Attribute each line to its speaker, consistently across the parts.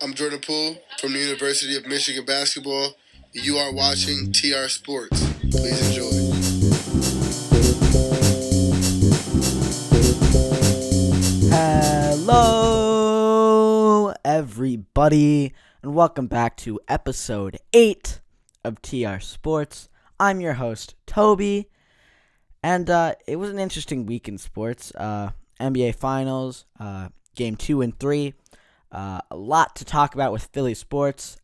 Speaker 1: I'm Jordan Poole from the University of Michigan Basketball. You are watching TR Sports. Please enjoy.
Speaker 2: Hello, everybody, and welcome back to episode 8 of TR Sports. I'm your host, Toby, and it was an interesting week in sports. NBA Finals, Game 2 and 3. A lot to talk about with Philly sports.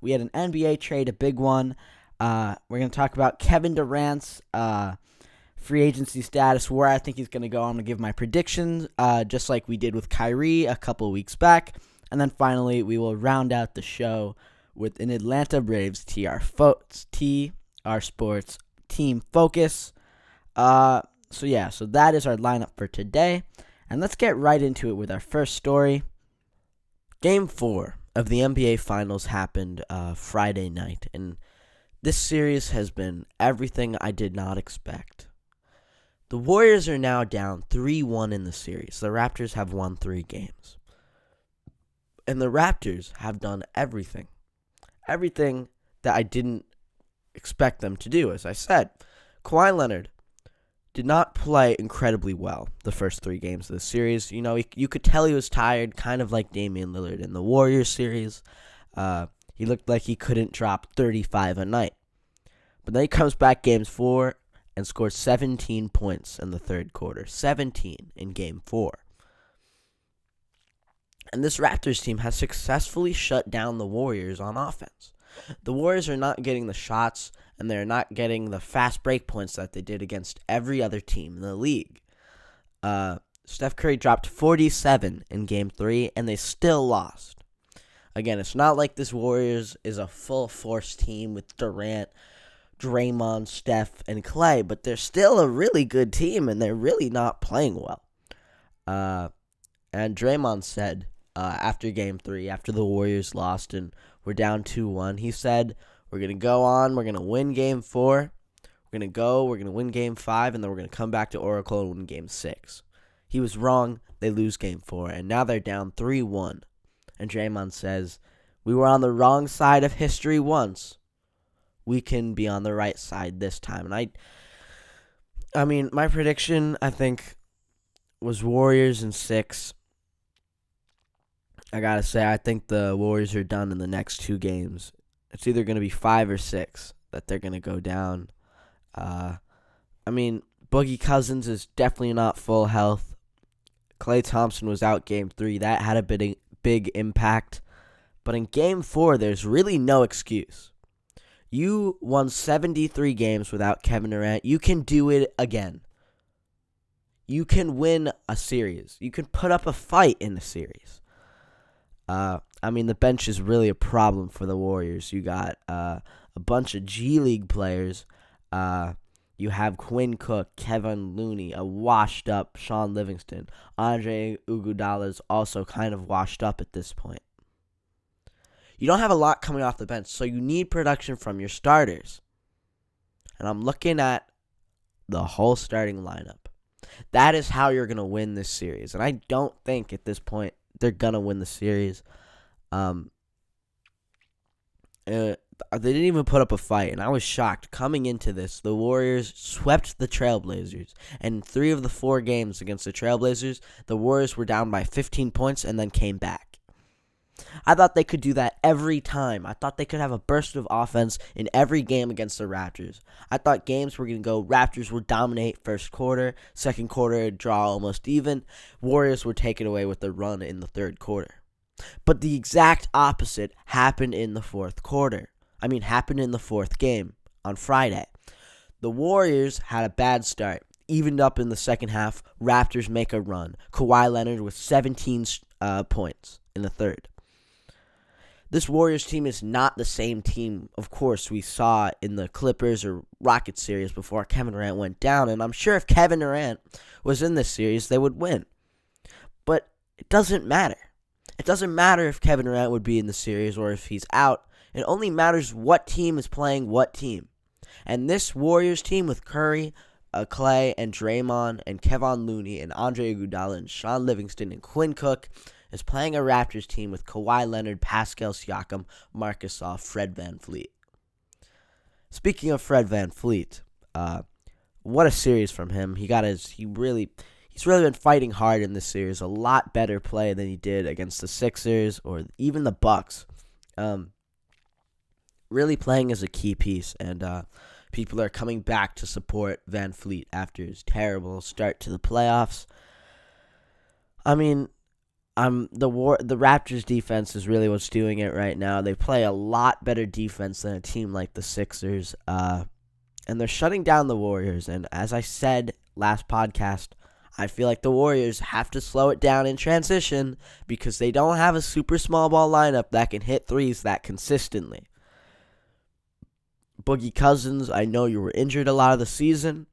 Speaker 2: We had an NBA trade, a big one. We're going to talk about Kevin Durant's free agency status, where I think he's going to go. I'm going to give my predictions, just like we did with Kyrie a couple of weeks back. And then finally, we will round out the show with an Atlanta Braves TR Sports team focus. So that is our lineup for today. And let's get right into it with our first story. Game 4 of the NBA Finals happened Friday night, and this series has been everything I did not expect. The Warriors are now down 3-1 in the series. The Raptors have won 3 games. And the Raptors have done everything that I didn't expect them to do. As I said, Kawhi Leonard did not play incredibly well the first 3 games of the series. You know, you could tell he was tired, kind of like Damian Lillard in the Warriors series. He looked like he couldn't drop 35 a night. But then he comes back Game 4 and scores 17 points in the third quarter. 17 in Game 4. And this Raptors team has successfully shut down the Warriors on offense. The Warriors are not getting the shots, and they're not getting the fast break points that they did against every other team in the league. Steph Curry dropped 47 in Game 3, and they still lost. Again, it's not like this Warriors is a full-force team with Durant, Draymond, Steph, and Clay, but they're still a really good team, and they're really not playing well. And Draymond said after Game 3, after the Warriors lost and were down 2-1, he said, we're going to go on, we're going to win Game 4, we're going to win Game 5, and then we're going to come back to Oracle and win Game 6. He was wrong, they lose Game 4, and now they're down 3-1. And Draymond says, we were on the wrong side of history once. We can be on the right side this time. And I mean, my prediction, I think, was Warriors in 6. I gotta say, I think the Warriors are done in the next 2 games. It's either going to be 5 or 6 that they're going to go down. I mean, Boogie Cousins is definitely not full health. Klay Thompson was out Game 3. That had a big impact. But in Game 4, there's really no excuse. You won 73 games without Kevin Durant. You can do it again. You can win a series. You can put up a fight in a series. I mean, the bench is really a problem for the Warriors. You got a bunch of G League players. You have Quinn Cook, Kevin Looney, a washed-up Sean Livingston. Andre Iguodala is also kind of washed up at this point. You don't have a lot coming off the bench, so you need production from your starters. And I'm looking at the whole starting lineup. That is how you're going to win this series. And I don't think at this point they're going to win the series. They didn't even put up a fight, and I was shocked. Coming into this, the Warriors swept the Trailblazers. And 3 of the 4 games against the Trailblazers, the Warriors were down by 15 points and then came back. I thought they could do that every time. I thought they could have a burst of offense in every game against the Raptors. I thought games were going to go, Raptors would dominate first quarter, second quarter, draw almost even. Warriors would take it away with a run in the third quarter. But the exact opposite happened in the fourth game on Friday. The Warriors had a bad start, evened up in the second half. Raptors make a run. Kawhi Leonard with 17 points in the third. This Warriors team is not the same team, of course, we saw in the Clippers or Rockets series before Kevin Durant went down. And I'm sure if Kevin Durant was in this series, they would win. But it doesn't matter. It doesn't matter if Kevin Durant would be in the series or if he's out. It only matters what team is playing what team. And this Warriors team with Curry, Clay, and Draymond, and Kevon Looney, and Andre Iguodala, and Sean Livingston, and Quinn Cook, is playing a Raptors team with Kawhi Leonard, Pascal Siakam, Marc Gasol, Fred VanVleet. Speaking of Fred VanVleet, what a series from him. He's really been fighting hard in this series. A lot better play than he did against the Sixers or even the Bucks. Really playing as a key piece, and people are coming back to support VanVleet after his terrible start to the playoffs. I mean, the Raptors defense is really what's doing it right now. They play a lot better defense than a team like the Sixers, and they're shutting down the Warriors. And as I said last podcast, I feel like the Warriors have to slow it down in transition because they don't have a super small ball lineup that can hit threes that consistently. Boogie Cousins, I know you were injured a lot of the season,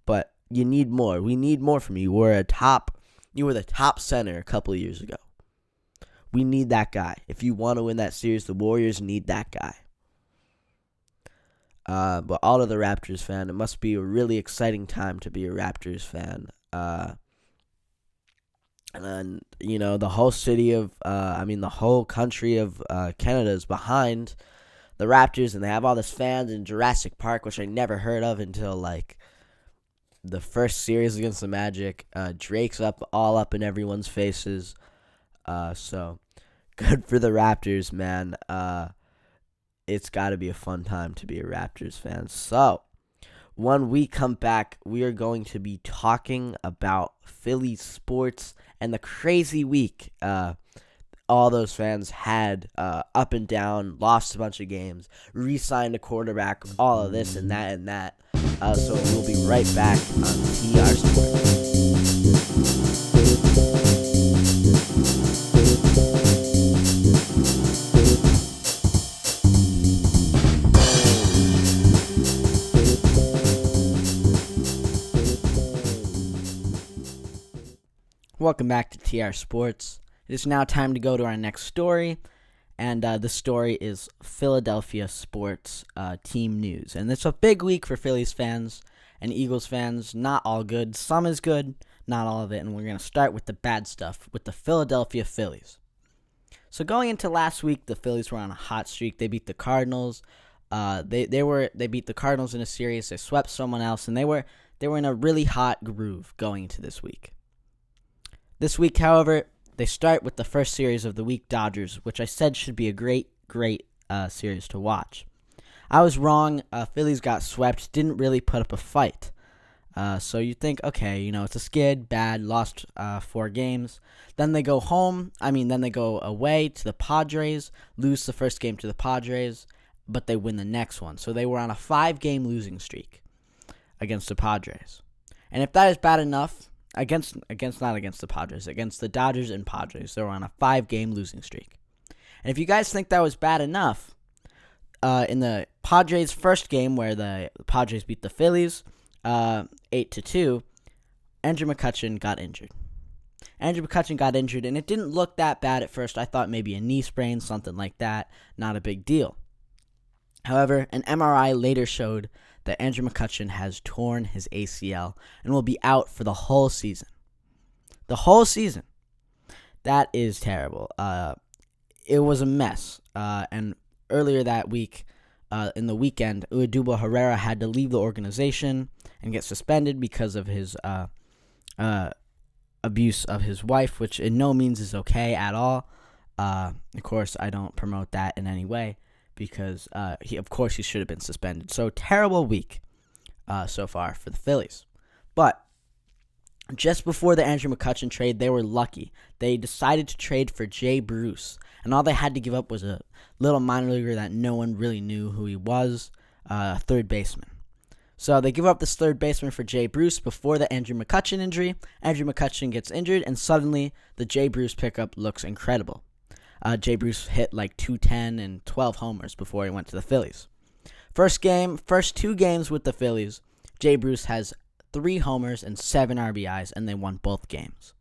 Speaker 2: but you need more. We need more from you. You were the top center a couple of years ago. We need that guy. If you want to win that series, the Warriors need that guy. But all of the Raptors fan, it must be a really exciting time to be a Raptors fan. And the whole the whole country of Canada is behind the Raptors, and they have all this fans in Jurassic Park, which I never heard of until the first series against the Magic. Drake's all up in everyone's faces. So good for the Raptors, man. It's got to be a fun time to be a Raptors fan. So when we come back, we are going to be talking about Philly sports and the crazy week all those fans had up and down, lost a bunch of games, re-signed a quarterback, all of this and that and that. So we'll be right back on TR Sports. Welcome back to TR Sports. It is now time to go to our next story, and the story is Philadelphia sports team news. And it's a big week for Phillies fans and Eagles fans. Not all good. Some is good, not all of it. And we're going to start with the bad stuff, with the Philadelphia Phillies. So going into last week, the Phillies were on a hot streak. They beat the Cardinals. They beat the Cardinals in a series. They swept someone else, and they were in a really hot groove going into this week. This week, however, they start with the first series of the week, Dodgers, which I said should be a great series to watch. I was wrong. Phillies got swept, didn't really put up a fight. So you think, okay, it's a skid, bad, lost 4 games. Then they go away to the Padres, lose the first game to the Padres, but they win the next one. So they were on a 5-game losing streak against the Padres. And if that is bad enough, against the Padres, against the Dodgers and Padres, they were on a 5-game losing streak. And if you guys think that was bad enough, in the Padres' first game where the Padres beat the Phillies 8-2, Andrew McCutchen got injured. And it didn't look that bad at first. I thought maybe a knee sprain, something like that, not a big deal. However, an MRI later showed that Andrew McCutchen has torn his ACL and will be out for the whole season. The whole season. That is terrible. It was a mess. And earlier that week, in the weekend, Udubo Herrera had to leave the organization and get suspended because of his abuse of his wife, which in no means is okay at all. Of course, I don't promote that in any way, because he should have been suspended. So terrible week so far for the Phillies. But just before the Andrew McCutchen trade, they were lucky. They decided to trade for Jay Bruce, and all they had to give up was a little minor leaguer that no one really knew who he was, third baseman. So they give up this third baseman for Jay Bruce before the Andrew McCutchen injury. Andrew McCutchen gets injured, and suddenly the Jay Bruce pickup looks incredible. Jay Bruce hit like 210 and 12 homers before he went to the Phillies. First 2 games with the Phillies, Jay Bruce has 3 homers and 7 RBIs, and they won both games.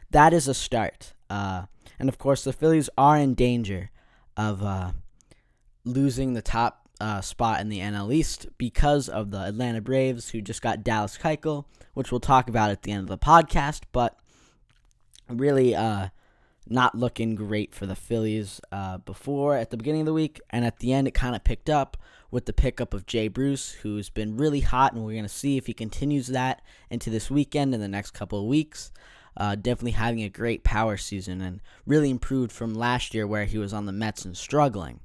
Speaker 2: That is a start. And of course, the Phillies are in danger of losing the top spot in the NL East because of the Atlanta Braves, who just got Dallas Keuchel, which we'll talk about at the end of the podcast. But really, not looking great for the Phillies before at the beginning of the week, and at the end it kind of picked up with the pickup of Jay Bruce, who's been really hot, and we're going to see if he continues that into this weekend and the next couple of weeks. Definitely having a great power season and really improved from last year where he was on the Mets and struggling.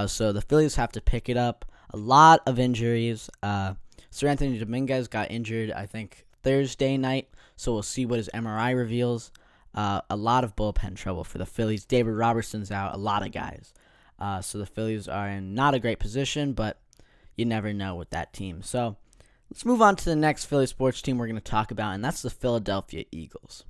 Speaker 2: So the Phillies have to pick it up. A lot of injuries. Sir Anthony Dominguez got injured, I think, Thursday night, so we'll see what his MRI reveals. A lot of bullpen trouble for the Phillies. David Robertson's out, a lot of guys. So the Phillies are in not a great position, but you never know with that team. So let's move on to the next Philly sports team we're going to talk about, and that's the Philadelphia Eagles.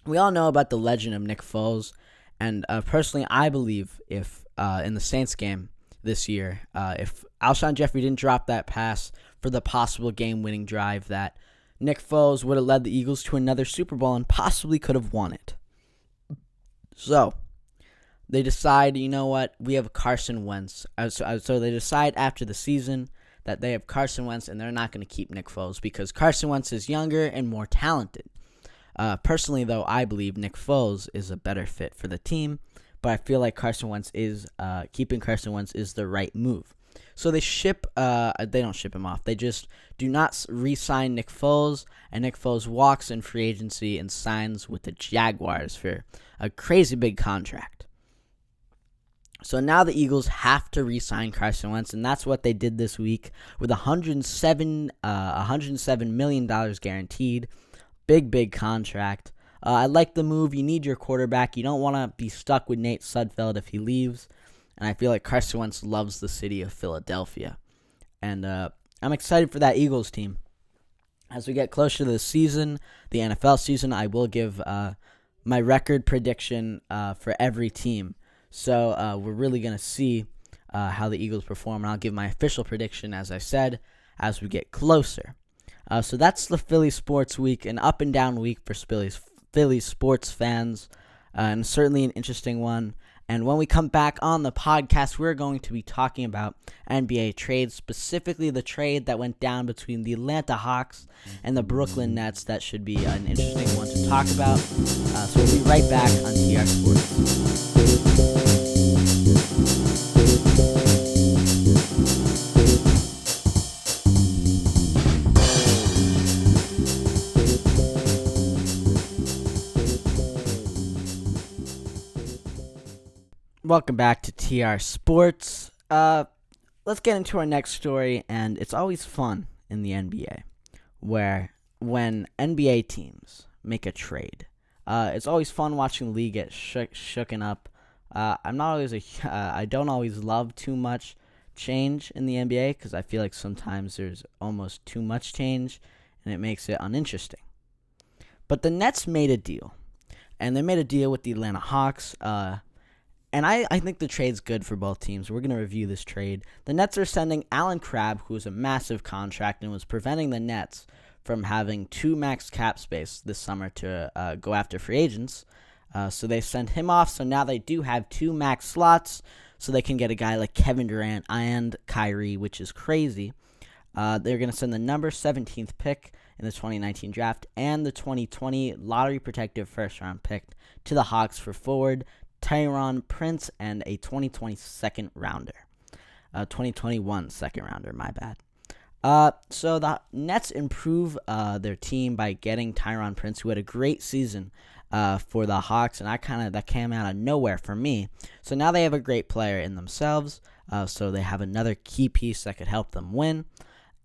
Speaker 2: We all know about the legend of Nick Foles, and personally, I believe if in the Saints game this year, if Alshon Jeffrey didn't drop that pass for the possible game-winning drive, that Nick Foles would have led the Eagles to another Super Bowl and possibly could have won it. So they decide, you know what, we have Carson Wentz. So they decide after the season that they have Carson Wentz and they're not going to keep Nick Foles because Carson Wentz is younger and more talented. Personally, though, I believe Nick Foles is a better fit for the team, but I feel like keeping Carson Wentz is the right move. So they don't ship him off. They just do not re-sign Nick Foles, and Nick Foles walks in free agency and signs with the Jaguars for a crazy big contract. So now the Eagles have to re-sign Carson Wentz, and that's what they did this week with $107 million guaranteed. Big contract. I like the move. You need your quarterback. You don't want to be stuck with Nate Sudfeld if he leaves. And I feel like Carson Wentz loves the city of Philadelphia. And I'm excited for that Eagles team. As we get closer to the season, the NFL season, I will give my record prediction for every team. So we're really going to see how the Eagles perform. And I'll give my official prediction, as I said, as we get closer. So that's the Philly Sports Week, an up and down week for Philly sports fans, and certainly an interesting one. And when we come back on the podcast, we're going to be talking about NBA trades, specifically the trade that went down between the Atlanta Hawks and the Brooklyn Nets. That should be an interesting one to talk about. So we'll be right back on TR Sports. Welcome back to TR Sports. Let's get into our next story, and it's always fun in the NBA, where when NBA teams make a trade, it's always fun watching the league get shooken up. I don't always love too much change in the NBA because I feel like sometimes there's almost too much change, and it makes it uninteresting. But the Nets made a deal, and they made a deal with the Atlanta Hawks. And I think the trade's good for both teams. We're going to review this trade. The Nets are sending Alan Crabb, who is a massive contract and was preventing the Nets from having 2 max cap space this summer to go after free agents. So they send him off. So now they do have 2 max slots, so they can get a guy like Kevin Durant and Kyrie, which is crazy. They're going to send the number 17th pick in the 2019 draft and the 2020 lottery-protected first-round pick to the Hawks for forward Tyron Prince and a 2020 second rounder. 2021 second rounder, my bad. So the Nets improve their team by getting Tyron Prince, who had a great season for the Hawks, and that came out of nowhere for me. So now they have a great player in themselves, so they have another key piece that could help them win.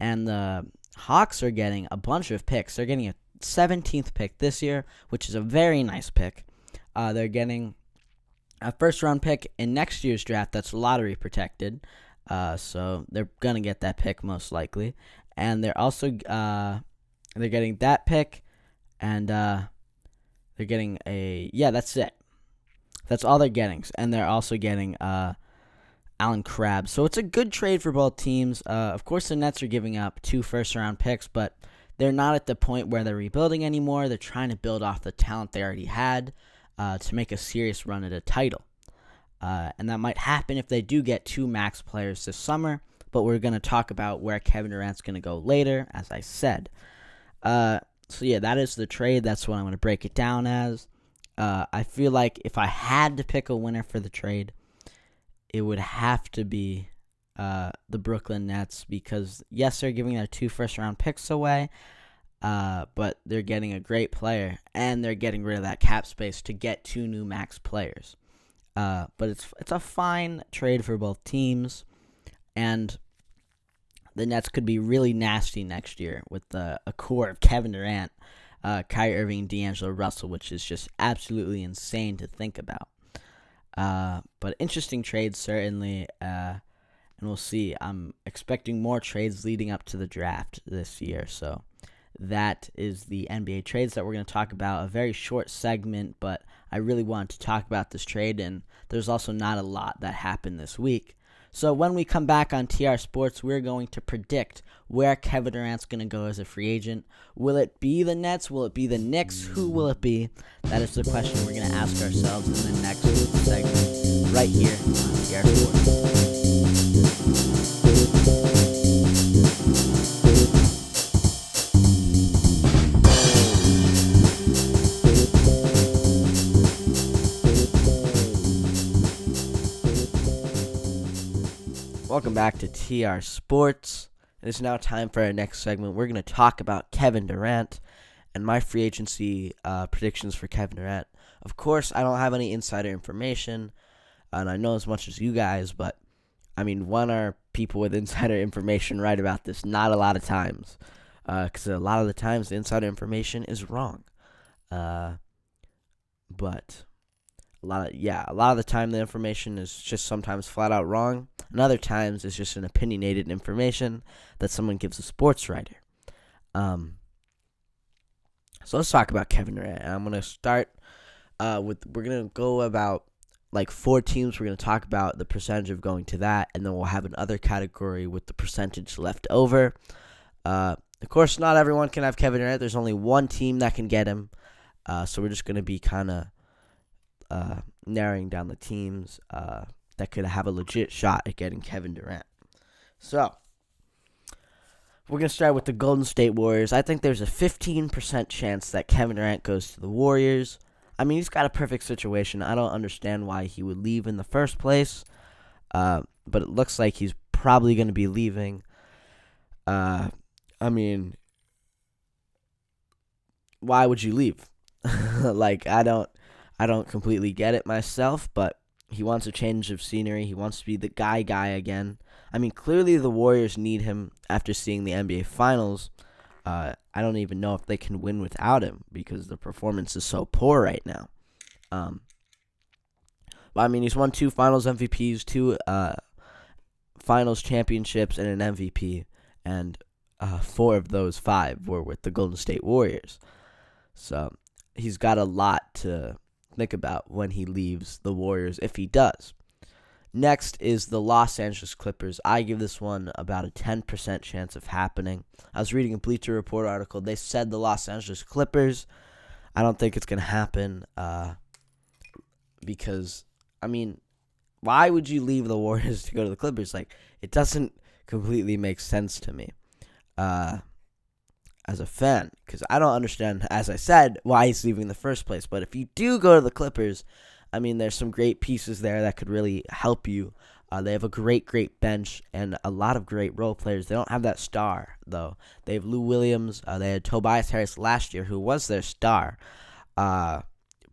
Speaker 2: And the Hawks are getting a bunch of picks. They're getting a 17th pick this year, which is a very nice pick. They're getting a first-round pick in next year's draft that's lottery protected, so they're gonna get that pick most likely. And they're also they're getting that pick, and they're getting that's it. That's all they're getting, and they're also getting Alan Crabb. So it's a good trade for both teams. Of course, the Nets are giving up 2 first-round picks, but they're not at the point where they're rebuilding anymore. They're trying to build off the talent they already had. To make a serious run at a title. And that might happen if they do get 2 max players this summer, but we're going to talk about where Kevin Durant's going to go later, as I said. That is the trade. That's what I'm going to break it down as. I feel like if I had to pick a winner for the trade, it would have to be the Brooklyn Nets because, yes, they're giving their 2 first-round picks away, but they're getting a great player, and they're getting rid of that cap space to get 2 new max players. But it's a fine trade for both teams, and the Nets could be really nasty next year with a core of Kevin Durant, Kyrie Irving, and D'Angelo Russell, which is just absolutely insane to think about. But interesting trades, certainly, and we'll see. I'm expecting more trades leading up to the draft this year, so that is the NBA trades that we're going to talk about. A very short segment, but I really wanted to talk about this trade, and there's also not a lot that happened this week. So when we come back on TR Sports, we're going to predict where Kevin Durant's going to go as a free agent. Will it be the Nets? Will it be the Knicks? Who will it be? That is the question we're going to ask ourselves in the next segment right here on TR Sports. Welcome back to TR Sports. It is now time for our next segment. We're going to talk about Kevin Durant and my free agency predictions for Kevin Durant. Of course, I don't have any insider information, and I know as much as you guys, but, I mean, when are people with insider information right about this? Not a lot of times, because a lot of the times the insider information is wrong. But a lot of the time the information is just sometimes flat out wrong, and other times it's just an opinionated information that someone gives a sports writer. So let's talk about Kevin Durant. I'm going to start we're going to go about like 4 teams. We're going to talk about the percentage of going to that, and then we'll have another category with the percentage left over. Of course, not everyone can have Kevin Durant. There's only one team that can get him. So we're just going to be kind of narrowing down the teams that could have a legit shot at getting Kevin Durant. So, we're going to start with the Golden State Warriors. I think there's a 15% chance that Kevin Durant goes to the Warriors. I mean, he's got a perfect situation. I don't understand why he would leave in the first place, but it looks like he's probably going to be leaving. I mean, why would you leave? Like, I don't completely get it myself, but he wants a change of scenery. He wants to be the guy again. I mean, clearly the Warriors need him after seeing the NBA Finals. I don't even know if they can win without him because the performance is so poor right now. But I mean, he's won 2 Finals MVPs, 2 Finals championships, and an MVP, and 4 of those 5 were with the Golden State Warriors. So he's got a lot to think about when he leaves the Warriors, if he does. Next is the Los Angeles Clippers. I give this one about a 10% chance of happening. I was reading a Bleacher Report article. They said the Los Angeles Clippers. I don't think it's going to happen because, I mean, why would you leave the Warriors to go to the Clippers? Like, it doesn't completely make sense to me as a fan, because I don't understand, as I said, why he's leaving in the first place. But if you do go to the Clippers, I mean, there's some great pieces there that could really help you. They have a great bench and a lot of great role players. They don't have that star, though. They have Lou Williams. They had Tobias Harris last year, who was their star. But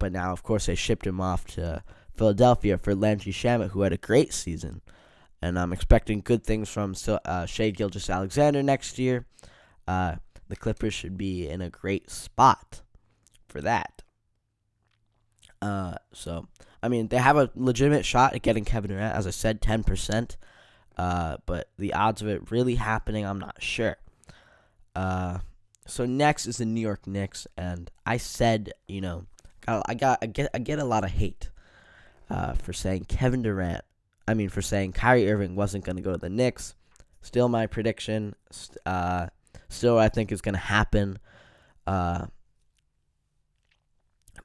Speaker 2: now, of course, they shipped him off to Philadelphia for Landry Shamet, who had a great season. And I'm expecting good things from Shai Gilgeous-Alexander next year. The Clippers should be in a great spot for that. So, I mean, they have a legitimate shot at getting Kevin Durant. As I said, 10%. But the odds of it really happening, I'm not sure. So next is the New York Knicks. And I said, you know, I get a lot of hate for saying Kevin Durant. I mean, for saying Kyrie Irving wasn't going to go to the Knicks. Still my prediction. Still, I think is going to happen. But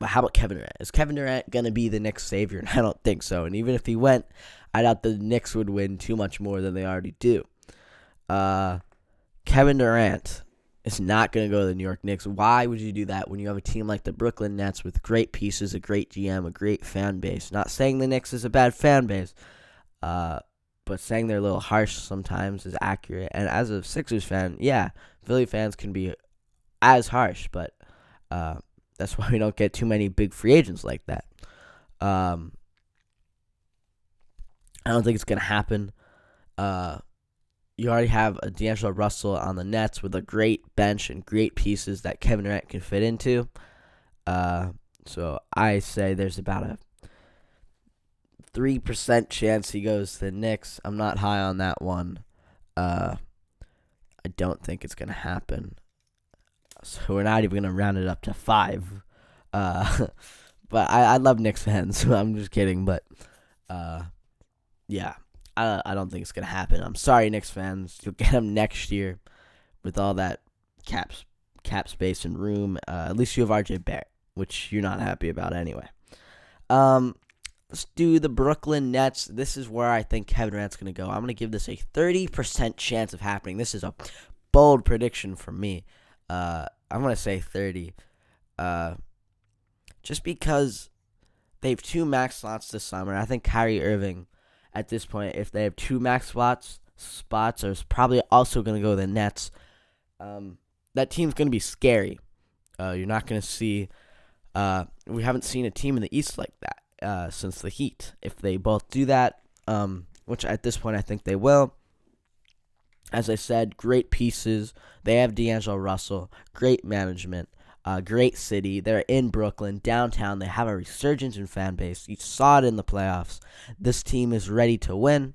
Speaker 2: how about Kevin Durant? Is Kevin Durant going to be the Knicks savior? And I don't think so. And even if he went, I doubt the Knicks would win too much more than they already do. Kevin Durant is not going to go to the New York Knicks. Why would you do that when you have a team like the Brooklyn Nets with great pieces, a great GM, a great fan base? Not saying the Knicks is a bad fan base, but saying they're a little harsh sometimes is accurate. And as a Sixers fan, yeah, Philly fans can be as harsh, but that's why we don't get too many big free agents like that. I don't think it's going to happen. You already have a D'Angelo Russell on the Nets with a great bench and great pieces that Kevin Durant can fit into. So I say there's about a 3% chance he goes to the Knicks. I'm not high on that one. I don't think it's going to happen. So we're not even going to round it up to 5. But I love Knicks fans, so I'm just kidding. But, yeah. I don't think it's going to happen. I'm sorry, Knicks fans. You'll get them next year with all that cap space and room. At least you have RJ Barrett, which you're not happy about anyway. Let's do the Brooklyn Nets. This is where I think Kevin Durant's going to go. I'm going to give this a 30% chance of happening. This is a bold prediction from me. I'm going to say 30. Just because they have 2 max slots this summer. I think Kyrie Irving, at this point, if they have 2 max spots, are probably also going to go to the Nets. That team's going to be scary. You're not going to see. We haven't seen a team in the East like that since the Heat. If they both do that, which at this point I think they will. As I said, great pieces. They have D'Angelo Russell, great management, great city. They're in Brooklyn, downtown. They have a resurgence in fan base. You saw it in the playoffs. This team is ready to win,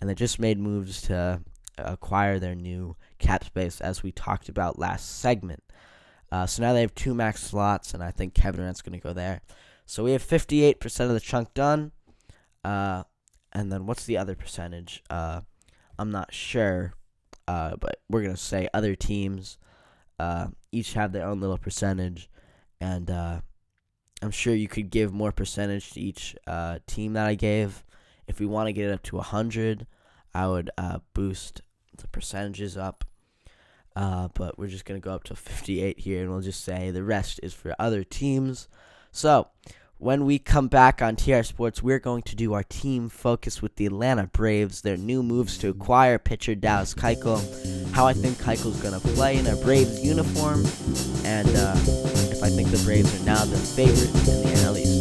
Speaker 2: and they just made moves to acquire their new cap space, as we talked about last segment. So now they have 2 max slots, and I think Kevin Durant's going to go there. So we have 58% of the chunk done. And then what's the other percentage? I'm not sure, but we're going to say other teams each have their own little percentage. And I'm sure you could give more percentage to each team that I gave. If we want to get it up to 100, I would boost the percentages up. But we're just going to go up to 58 here, and we'll just say the rest is for other teams. So when we come back on TR Sports, we're going to do our team focus with the Atlanta Braves, their new moves to acquire pitcher Dallas Keuchel, how I think Keuchel's going to play in a Braves uniform, and if I think the Braves are now the favorites in the NL East.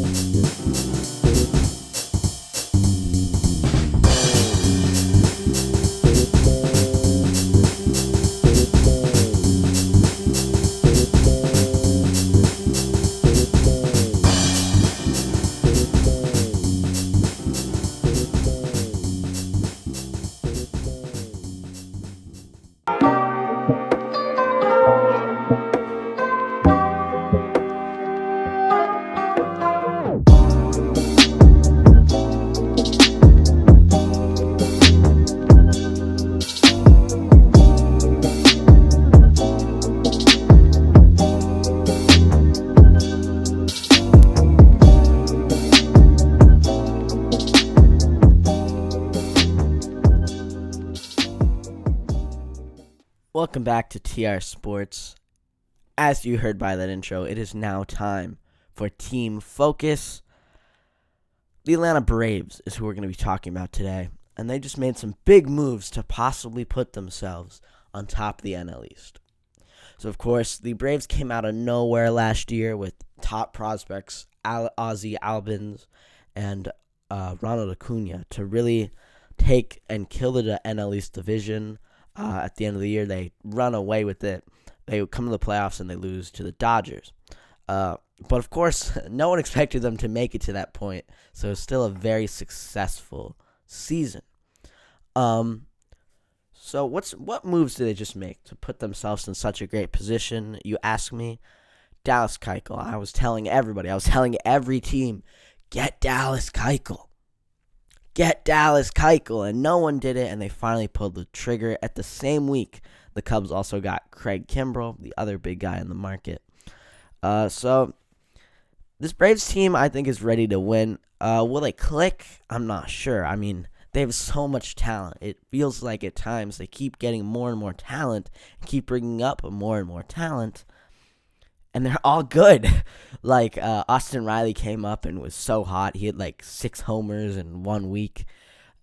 Speaker 2: Welcome back to TR Sports. As you heard by that intro, it is now time for Team Focus. The Atlanta Braves is who we're going to be talking about today, and they just made some big moves to possibly put themselves on top of the NL East. So, of course, the Braves came out of nowhere last year with top prospects, Ozzie Albins and Ronald Acuna, to really take and kill the NL East division. At the end of the year, they run away with it. They come to the playoffs and they lose to the Dodgers. But, of course, no one expected them to make it to that point. So it's still a very successful season. So what moves did they just make to put themselves in such a great position? You ask me. Dallas Keuchel. I was telling every team, get Dallas Keuchel. Get Dallas Keuchel, and no one did it, and they finally pulled the trigger. At the same week, the Cubs also got Craig Kimbrell, the other big guy in the market. So this Braves team, I think, is ready to win. Will they click? I'm not sure. I mean, They have so much talent. It feels like at times they keep getting more and more talent and keep bringing up more and more talent, and they're all good. Like Austin Riley came up and was so hot. He had like 6 homers in 1 week.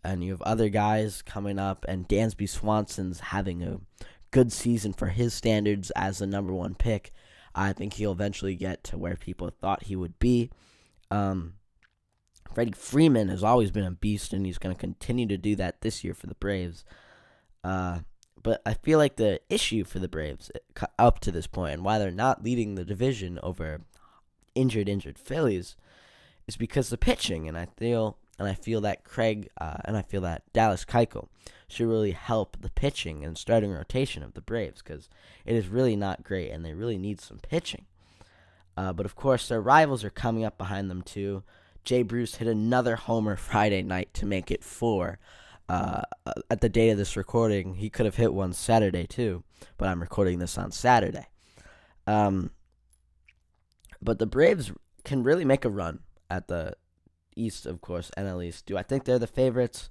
Speaker 2: And you have other guys coming up, and Dansby Swanson's having a good season for his standards as the number 1 pick. I think he'll eventually get to where people thought he would be. Freddie Freeman has always been a beast, and he's going to continue to do that this year for the Braves. But I feel like the issue for the Braves up to this point, and why they're not leading the division over injured Phillies, is because the pitching. And I feel that that Dallas Keuchel should really help the pitching and starting rotation of the Braves, because it is really not great, and they really need some pitching. But of course, their rivals are coming up behind them too. Jay Bruce hit another homer Friday night to make it 4. At the date of this recording, he could have hit one Saturday too, but I'm recording this on Saturday. But the Braves can really make a run at the East, of course, NL East. Do I think they're the favorites?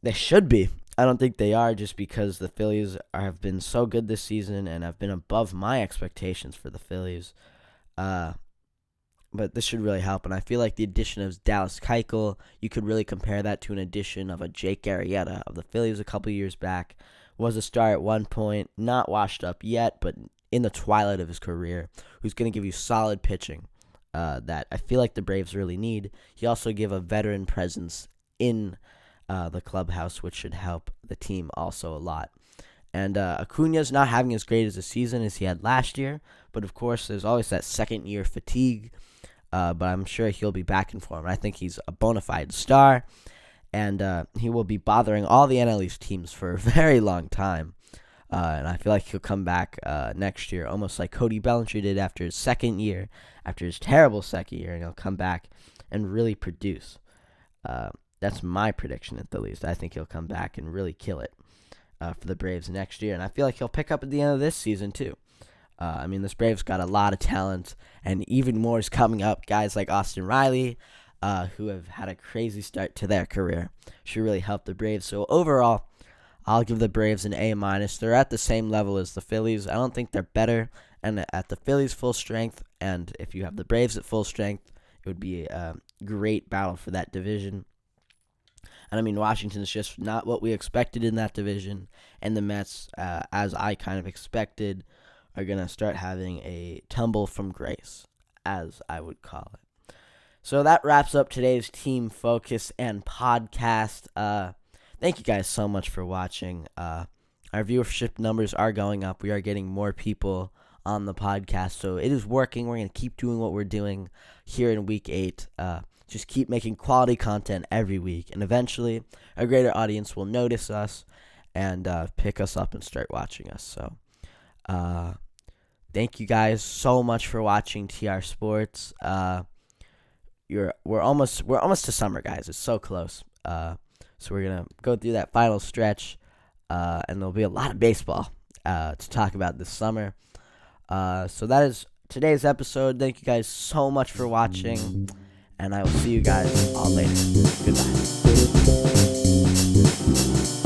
Speaker 2: They should be. I don't think they are, just because the Phillies have been so good this season and have been above my expectations for the Phillies. But this should really help, and I feel like the addition of Dallas Keuchel, you could really compare that to an addition of a Jake Arrieta of the Phillies a couple years back. Was a star at one point, not washed up yet, but in the twilight of his career, who's going to give you solid pitching that I feel like the Braves really need. He also give a veteran presence in the clubhouse, which should help the team also a lot. And Acuna's not having as great as a season as he had last year, but of course there's always that second-year fatigue. But I'm sure he'll be back in form. I think he's a bona fide star, and he will be bothering all the NL East teams for a very long time. And I feel like he'll come back next year, almost like Cody Bellinger did after his second year, after his terrible second year, and he'll come back and really produce. That's my prediction at the least. I think he'll come back and really kill it for the Braves next year, and I feel like he'll pick up at the end of this season too. This Braves got a lot of talent, and even more is coming up. Guys like Austin Riley, who have had a crazy start to their career, should really help the Braves. So overall, I'll give the Braves an A-. They're at the same level as the Phillies. I don't think they're better. And at the Phillies' full strength, and if you have the Braves at full strength, it would be a great battle for that division. And Washington's just not what we expected in that division. And the Mets, as I kind of expected, are going to start having a tumble from grace, as I would call it. So that wraps up today's Team Focus and podcast. Thank you guys so much for watching. Our viewership numbers are going up. We are getting more people on the podcast, so it is working. We're going to keep doing what we're doing here in Week 8. Just keep making quality content every week, and eventually a greater audience will notice us and pick us up and start watching us. So thank you guys so much for watching TR Sports. We're almost to summer, guys. It's so close. So we're gonna go through that final stretch, and there'll be a lot of baseball to talk about this summer. So that is today's episode. Thank you guys so much for watching, and I will see you guys all later. Goodbye.